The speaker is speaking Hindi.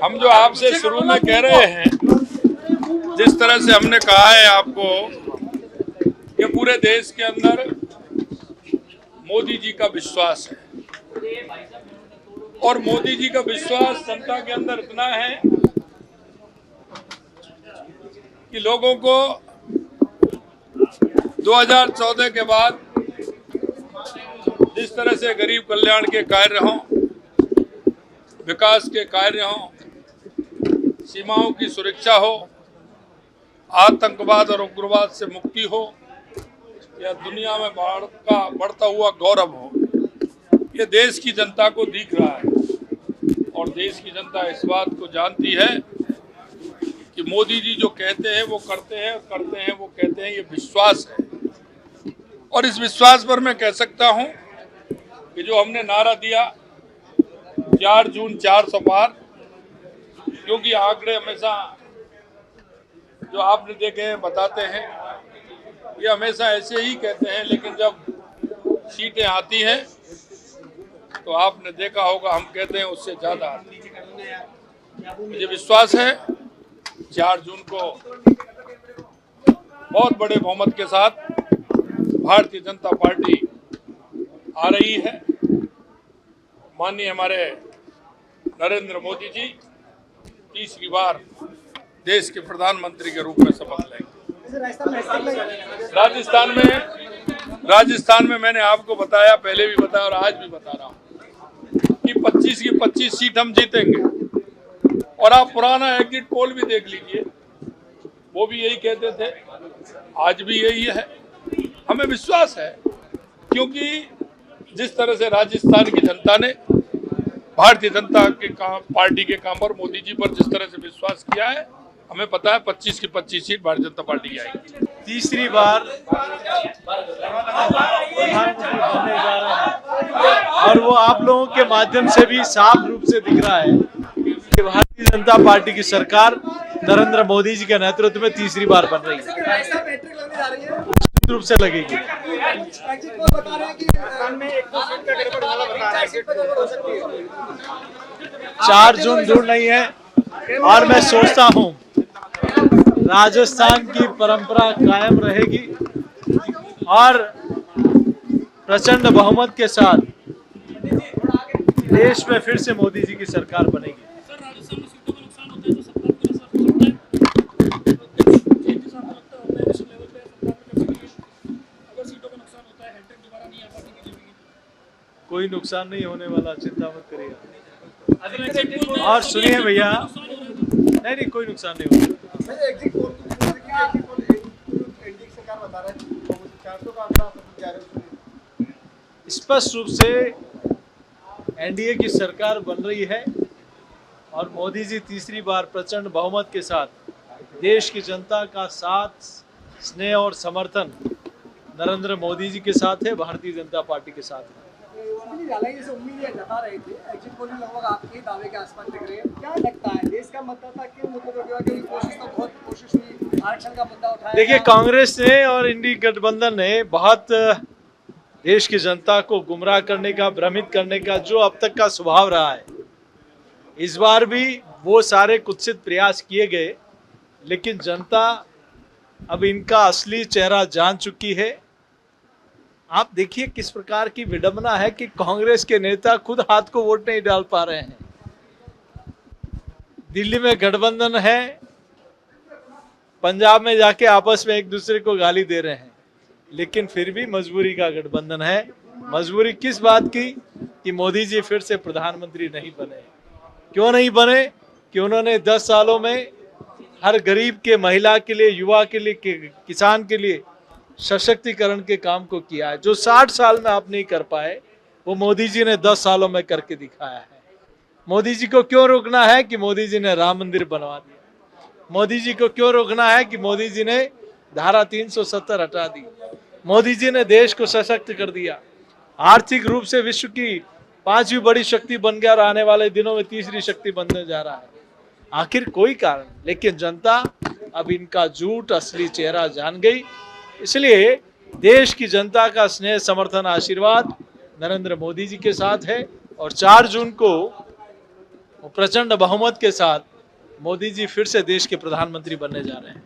हम जो आपसे शुरू में कह रहे हैं, जिस तरह से हमने कहा है आपको कि पूरे देश के अंदर मोदी जी का विश्वास है और मोदी जी का विश्वास जनता के अंदर इतना है कि लोगों को 2014 के बाद जिस तरह से गरीब कल्याण के कार्य हों, विकास के कार्य हों, सीमाओं की सुरक्षा हो, आतंकवाद और उग्रवाद से मुक्ति हो या दुनिया में बढ़ता हुआ गौरव हो, ये देश की जनता को दिख रहा है और देश की जनता इस बात को जानती है कि मोदी जी जो कहते हैं वो करते हैं, करते हैं वो कहते हैं, ये विश्वास है। और इस विश्वास पर मैं कह सकता हूं कि जो हमने नारा दिया 4 जून 400 पार, क्योंकि आंकड़े हमेशा जो आपने देखे हैं बताते हैं, ये हमेशा ऐसे ही कहते हैं, लेकिन जब सीटें आती हैं तो आपने देखा होगा हम कहते हैं उससे ज्यादा आती है। मुझे विश्वास है 4 जून को बहुत बड़े बहुमत के साथ भारतीय जनता पार्टी आ रही है। माननीय हमारे नरेंद्र मोदी जी तीसरी बार देश के प्रधानमंत्री के रूप में शपथ लेंगे। राजस्थान में मैंने आपको बताया, पहले भी बताया और आज भी बता रहा हूं कि 25 की 25 सीट हम जीतेंगे। और आप पुराना एग्जिट पोल भी देख लीजिए, वो भी यही कहते थे, आज भी यही है। हमें विश्वास है क्योंकि जिस तरह से राजस्थान की जनता ने भारतीय जनता पार्टी के काम पर, मोदी जी पर जिस तरह से विश्वास किया है, हमें पता है 25 की 25 सीट भारतीय जनता पार्टी की आएगी। तीसरी बार प्रधानमंत्री बनने जा रहे हैं और वो आप लोगों के माध्यम से भी साफ रूप से दिख रहा है कि भारतीय जनता पार्टी की सरकार नरेंद्र मोदी जी के नेतृत्व में तीसरी बार बन रही है, रूप से लगेगी। 4 जून दूर नहीं है और मैं सोचता हूं राजस्थान की परंपरा कायम रहेगी और प्रचंड बहुमत के साथ देश में फिर से मोदी जी की सरकार बनेगी। कोई नुकसान नहीं होने वाला, चिंता मत करिए। और सुनिए भैया, नहीं कोई नुकसान नहीं होगा। स्पष्ट रूप से एनडीए की सरकार बन रही है और मोदी जी तीसरी बार प्रचंड बहुमत के साथ देश की जनता का साथ, स्नेह और समर्थन नरेंद्र मोदी जी के साथ है, भारतीय जनता पार्टी के साथ है। उम्मीदें जता रहे थे, एग्जिट पोल में लगभग आपके दावे के आसपास दिख रहे हैं। क्या लगता है देश का मतदाता क्यों मुद्दे पर गया? क्योंकि कोशिश हुई, आरक्षण का मुद्दा उठाया। देखिए, कांग्रेस ने और इंडी गठबंधन ने बहुत देश की जनता को गुमराह करने का, भ्रमित करने का जो अब तक का स्वभाव रहा है, इस बार भी वो सारे कुत्सित प्रयास किए गए, लेकिन जनता अब इनका असली चेहरा जान चुकी है। आप देखिए किस प्रकार की विडंबना है कि कांग्रेस के नेता खुद हाथ को वोट नहीं डाल पा रहे हैं। दिल्ली में गठबंधन है, पंजाब में जाके आपस में एक दूसरे को गाली दे रहे हैं, लेकिन फिर भी मजबूरी का गठबंधन है। मजबूरी किस बात की कि मोदी जी फिर से प्रधानमंत्री नहीं बने। क्यों नहीं बने? कि उन्होंने 10 सालों में हर गरीब के, महिला के लिए, युवा के लिए, किसान के लिए सशक्तिकरण के काम को किया है। जो 60 साल में आप नहीं कर पाए, वो मोदी जी ने 10 सालों में करके दिखाया है। मोदी जी को क्यों रोकना है? कि मोदी जी ने राम मंदिर बनवा दिया। मोदी जी को क्यों रोकना है? कि मोदी जी ने धारा 370 हटा दी। मोदी जी ने देश को सशक्त कर दिया, आर्थिक रूप से विश्व की 5वीं बड़ी शक्ति बन गया और आने वाले दिनों में तीसरी शक्ति बनने जा रहा है। आखिर कोई कारण, लेकिन जनता अब इनका झूठ असली चेहरा जान गई। इसलिए देश की जनता का स्नेह, समर्थन, आशीर्वाद नरेंद्र मोदी जी के साथ है और 4 जून को प्रचंड बहुमत के साथ मोदी जी फिर से देश के प्रधानमंत्री बनने जा रहे हैं।